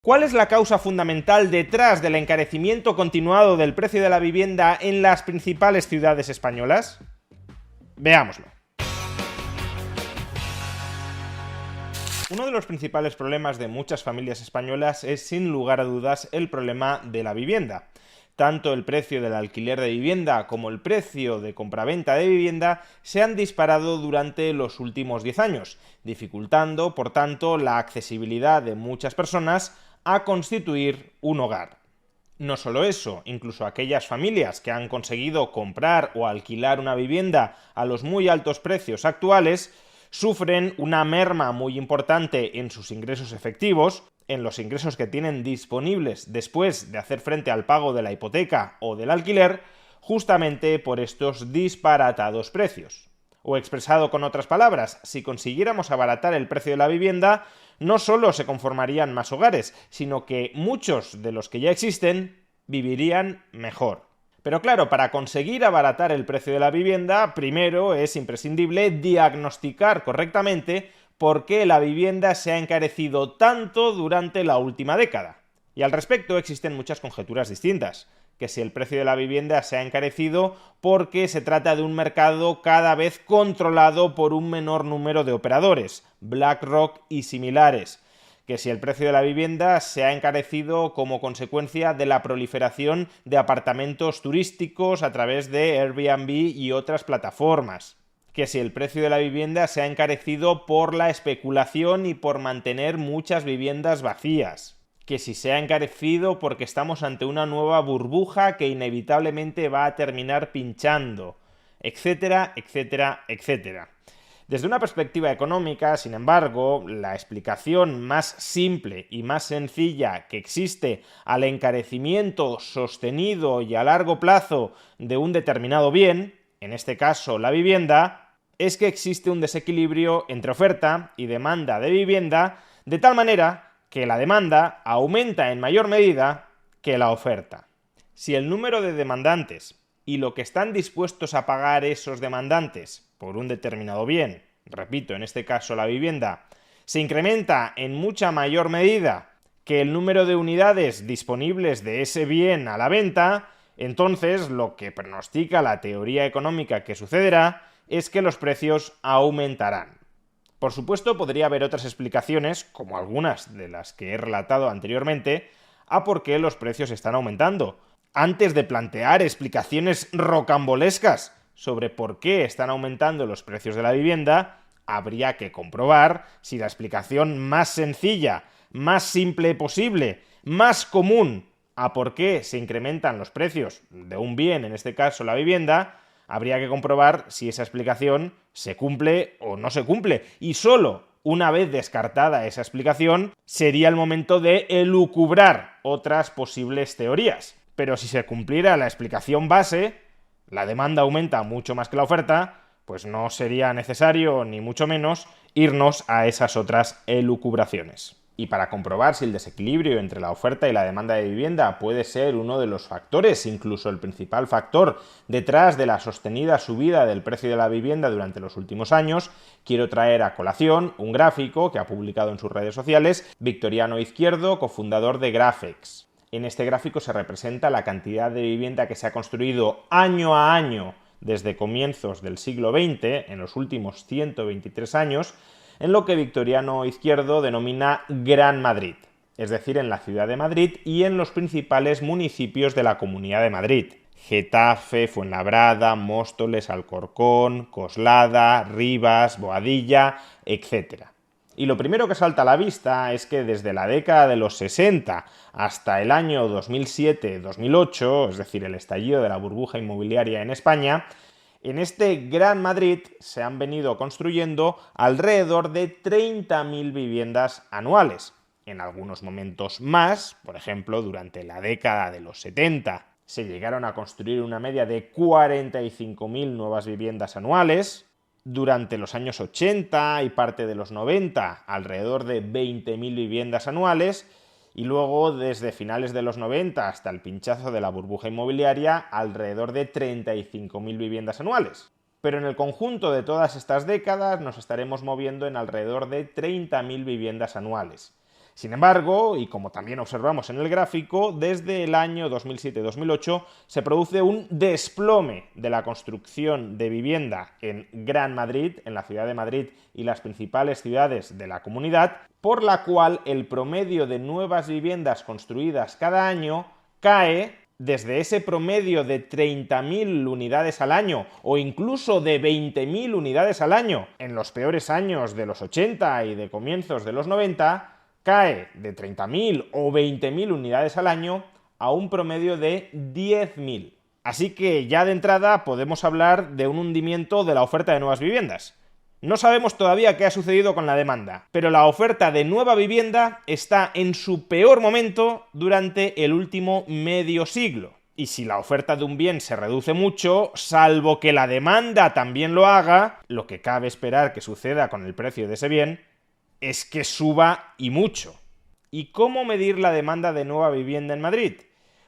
¿Cuál es la causa fundamental detrás del encarecimiento continuado del precio de la vivienda en las principales ciudades españolas? Veámoslo. Uno de los principales problemas de muchas familias españolas es, sin lugar a dudas, el problema de la vivienda. Tanto el precio del alquiler de vivienda como el precio de compraventa de vivienda se han disparado durante los últimos 10 años, dificultando, por tanto, la accesibilidad de muchas personas a constituir un hogar. No solo eso, incluso aquellas familias que han conseguido comprar o alquilar una vivienda a los muy altos precios actuales sufren una merma muy importante en sus ingresos efectivos, en los ingresos que tienen disponibles después de hacer frente al pago de la hipoteca o del alquiler, justamente por estos disparatados precios. O expresado con otras palabras, si consiguiéramos abaratar el precio de la vivienda, no solo se conformarían más hogares, sino que muchos de los que ya existen vivirían mejor. Pero claro, para conseguir abaratar el precio de la vivienda, primero es imprescindible diagnosticar correctamente por qué la vivienda se ha encarecido tanto durante la última década. Y al respecto existen muchas conjeturas distintas, que si el precio de la vivienda se ha encarecido porque se trata de un mercado cada vez controlado por un menor número de operadores, BlackRock y similares, que si el precio de la vivienda se ha encarecido como consecuencia de la proliferación de apartamentos turísticos a través de Airbnb y otras plataformas, que si el precio de la vivienda se ha encarecido por la especulación y por mantener muchas viviendas vacías, que si se ha encarecido porque estamos ante una nueva burbuja que inevitablemente va a terminar pinchando, etcétera, etcétera, etcétera. Desde una perspectiva económica, sin embargo, la explicación más simple y más sencilla que existe al encarecimiento sostenido y a largo plazo de un determinado bien, en este caso la vivienda, es que existe un desequilibrio entre oferta y demanda de vivienda, de tal manera que la demanda aumenta en mayor medida que la oferta. Si el número de demandantes y lo que están dispuestos a pagar esos demandantes por un determinado bien, repito, en este caso la vivienda, se incrementa en mucha mayor medida que el número de unidades disponibles de ese bien a la venta, entonces lo que pronostica la teoría económica que sucederá es que los precios aumentarán. Por supuesto, podría haber otras explicaciones, como algunas de las que he relatado anteriormente, a por qué los precios están aumentando, antes de plantear explicaciones rocambolescas sobre por qué están aumentando los precios de la vivienda, habría que comprobar si la explicación más sencilla, más simple posible, más común a por qué se incrementan los precios de un bien, en este caso la vivienda, habría que comprobar si esa explicación se cumple o no se cumple. Y solo una vez descartada esa explicación, sería el momento de elucubrar otras posibles teorías. Pero si se cumpliera la explicación base, la demanda aumenta mucho más que la oferta, pues no sería necesario, ni mucho menos, irnos a esas otras elucubraciones. Y para comprobar si el desequilibrio entre la oferta y la demanda de vivienda puede ser uno de los factores, incluso el principal factor, detrás de la sostenida subida del precio de la vivienda durante los últimos años, quiero traer a colación un gráfico que ha publicado en sus redes sociales Victoriano Izquierdo, cofundador de Graphex. En este gráfico se representa la cantidad de vivienda que se ha construido año a año desde comienzos del siglo XX, en los últimos 123 años, en lo que Victoriano Izquierdo denomina Gran Madrid, es decir, en la ciudad de Madrid y en los principales municipios de la Comunidad de Madrid: Getafe, Fuenlabrada, Móstoles, Alcorcón, Coslada, Rivas, Boadilla, etc. Y lo primero que salta a la vista es que desde la década de los 60 hasta el año 2007-2008, es decir, el estallido de la burbuja inmobiliaria en España, en este Gran Madrid se han venido construyendo alrededor de 30.000 viviendas anuales. En algunos momentos más, por ejemplo, durante la década de los 70 se llegaron a construir una media de 45.000 nuevas viviendas anuales. Durante los años 80 y parte de los 90, alrededor de 20.000 viviendas anuales. Y luego, desde finales de los 90 hasta el pinchazo de la burbuja inmobiliaria, alrededor de 35.000 viviendas anuales. Pero en el conjunto de todas estas décadas nos estaremos moviendo en alrededor de 30.000 viviendas anuales. Sin embargo, y como también observamos en el gráfico, desde el año 2007-2008 se produce un desplome de la construcción de vivienda en Gran Madrid, en la ciudad de Madrid y las principales ciudades de la comunidad, por la cual el promedio de nuevas viviendas construidas cada año cae desde ese promedio de 30.000 unidades al año o incluso de 20.000 unidades al año en los peores años de los 80 y de comienzos de los 90, cae de 30.000 o 20.000 unidades al año a un promedio de 10.000. Así que ya de entrada podemos hablar de un hundimiento de la oferta de nuevas viviendas. No sabemos todavía qué ha sucedido con la demanda, pero la oferta de nueva vivienda está en su peor momento durante el último medio siglo. Y si la oferta de un bien se reduce mucho, salvo que la demanda también lo haga, lo que cabe esperar que suceda con el precio de ese bien, es que suba y mucho. ¿Y cómo medir la demanda de nueva vivienda en Madrid?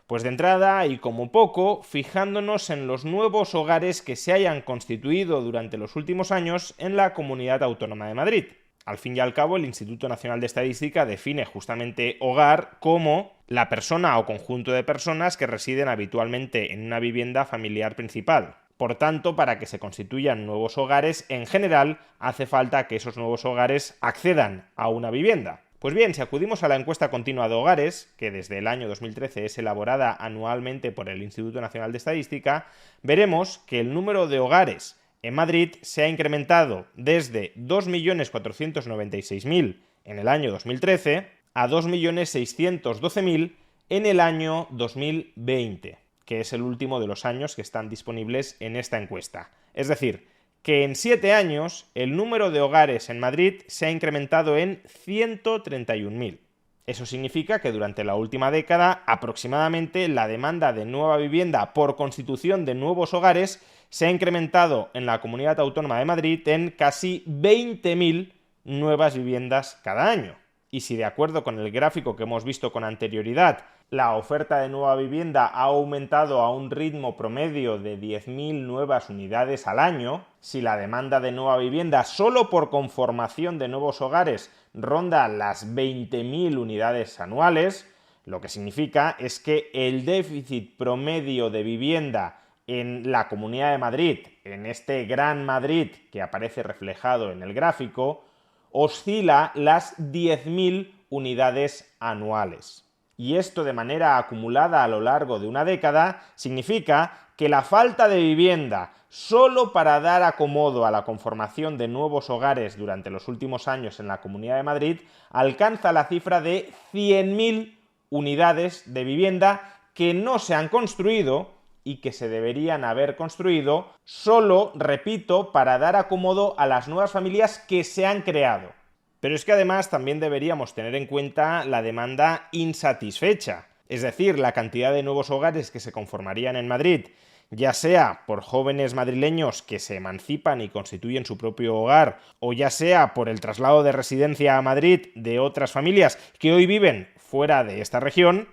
Pues de entrada, y como poco, fijándonos en los nuevos hogares que se hayan constituido durante los últimos años en la Comunidad Autónoma de Madrid. Al fin y al cabo, el Instituto Nacional de Estadística define justamente hogar como la persona o conjunto de personas que residen habitualmente en una vivienda familiar principal. Por tanto, para que se constituyan nuevos hogares, en general, hace falta que esos nuevos hogares accedan a una vivienda. Pues bien, si acudimos a la encuesta continua de hogares, que desde el año 2013 es elaborada anualmente por el Instituto Nacional de Estadística, veremos que el número de hogares en Madrid se ha incrementado desde 2.496.000 en el año 2013 a 2.612.000 en el año 2020, que es el último de los años que están disponibles en esta encuesta. Es decir, que en 7 años el número de hogares en Madrid se ha incrementado en 131.000. Eso significa que durante la última década aproximadamente la demanda de nueva vivienda por constitución de nuevos hogares se ha incrementado en la Comunidad Autónoma de Madrid en casi 20.000 nuevas viviendas cada año. Y si de acuerdo con el gráfico que hemos visto con anterioridad, la oferta de nueva vivienda ha aumentado a un ritmo promedio de 10.000 nuevas unidades al año, si la demanda de nueva vivienda solo por conformación de nuevos hogares ronda las 20.000 unidades anuales, lo que significa es que el déficit promedio de vivienda en la Comunidad de Madrid, en este Gran Madrid que aparece reflejado en el gráfico, oscila las 10.000 unidades anuales. Y esto de manera acumulada a lo largo de una década significa que la falta de vivienda solo para dar acomodo a la conformación de nuevos hogares durante los últimos años en la Comunidad de Madrid alcanza la cifra de 100.000 unidades de vivienda que no se han construido y que se deberían haber construido solo, repito, para dar acomodo a las nuevas familias que se han creado. Pero es que además también deberíamos tener en cuenta la demanda insatisfecha, es decir, la cantidad de nuevos hogares que se conformarían en Madrid, ya sea por jóvenes madrileños que se emancipan y constituyen su propio hogar, o ya sea por el traslado de residencia a Madrid de otras familias que hoy viven fuera de esta región.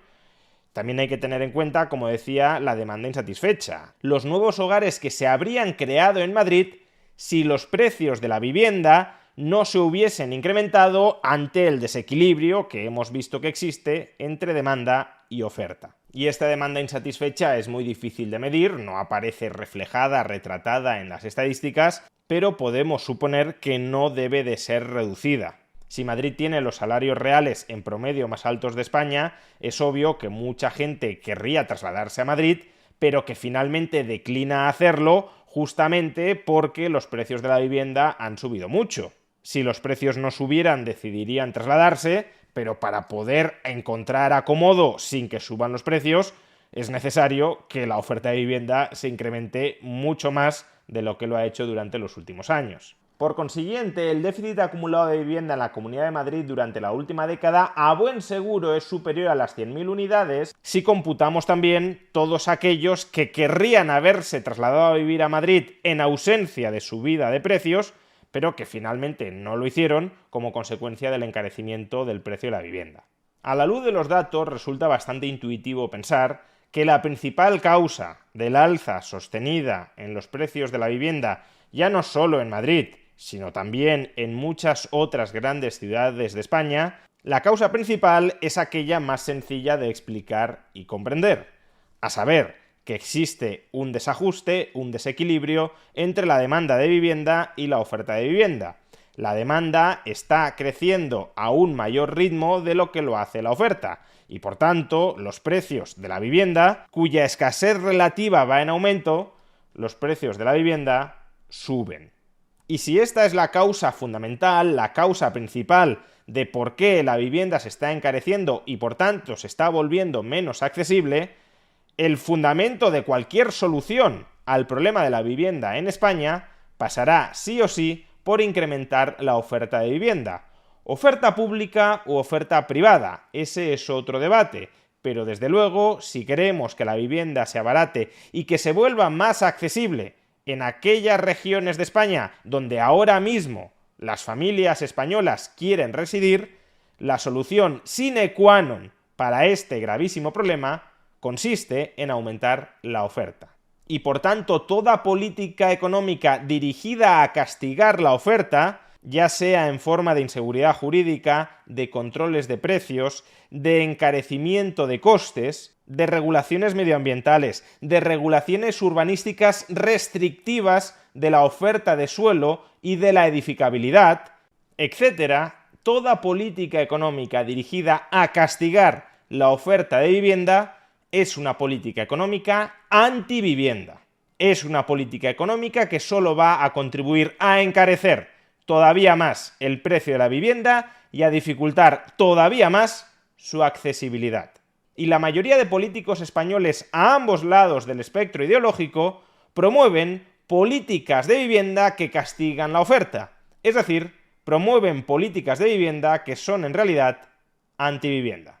También hay que tener en cuenta, como decía, la demanda insatisfecha. Los nuevos hogares que se habrían creado en Madrid si los precios de la vivienda no se hubiesen incrementado ante el desequilibrio que hemos visto que existe entre demanda y oferta. Y esta demanda insatisfecha es muy difícil de medir, no aparece reflejada, retratada en las estadísticas, pero podemos suponer que no debe de ser reducida. Si Madrid tiene los salarios reales en promedio más altos de España, es obvio que mucha gente querría trasladarse a Madrid, pero que finalmente declina hacerlo justamente porque los precios de la vivienda han subido mucho. Si los precios no subieran, decidirían trasladarse, pero para poder encontrar acomodo sin que suban los precios, es necesario que la oferta de vivienda se incremente mucho más de lo que lo ha hecho durante los últimos años. Por consiguiente, el déficit acumulado de vivienda en la Comunidad de Madrid durante la última década a buen seguro es superior a las 100.000 unidades si computamos también todos aquellos que querrían haberse trasladado a vivir a Madrid en ausencia de subida de precios, pero que finalmente no lo hicieron como consecuencia del encarecimiento del precio de la vivienda. A la luz de los datos resulta bastante intuitivo pensar que la principal causa del alza sostenida en los precios de la vivienda, ya no solo en Madrid, sino también en muchas otras grandes ciudades de España, la causa principal es aquella más sencilla de explicar y comprender, a saber, que existe un desajuste, un desequilibrio entre la demanda de vivienda y la oferta de vivienda. La demanda está creciendo a un mayor ritmo de lo que lo hace la oferta, y por tanto, los precios de la vivienda, cuya escasez relativa va en aumento, los precios de la vivienda suben. Y si esta es la causa fundamental, la causa principal de por qué la vivienda se está encareciendo y por tanto se está volviendo menos accesible, el fundamento de cualquier solución al problema de la vivienda en España pasará sí o sí por incrementar la oferta de vivienda. Oferta pública u oferta privada, ese es otro debate, pero desde luego, si queremos que la vivienda se abarate y que se vuelva más accesible en aquellas regiones de España donde ahora mismo las familias españolas quieren residir, la solución sine qua non para este gravísimo problema consiste en aumentar la oferta. Y por tanto, toda política económica dirigida a castigar la oferta, ya sea en forma de inseguridad jurídica, de controles de precios, de encarecimiento de costes, de regulaciones medioambientales, de regulaciones urbanísticas restrictivas de la oferta de suelo y de la edificabilidad, etcétera, toda política económica dirigida a castigar la oferta de vivienda es una política económica antivivienda. Es una política económica que solo va a contribuir a encarecer todavía más el precio de la vivienda y a dificultar todavía más su accesibilidad. Y la mayoría de políticos españoles a ambos lados del espectro ideológico promueven políticas de vivienda que castigan la oferta, es decir, promueven políticas de vivienda que son en realidad antivivienda.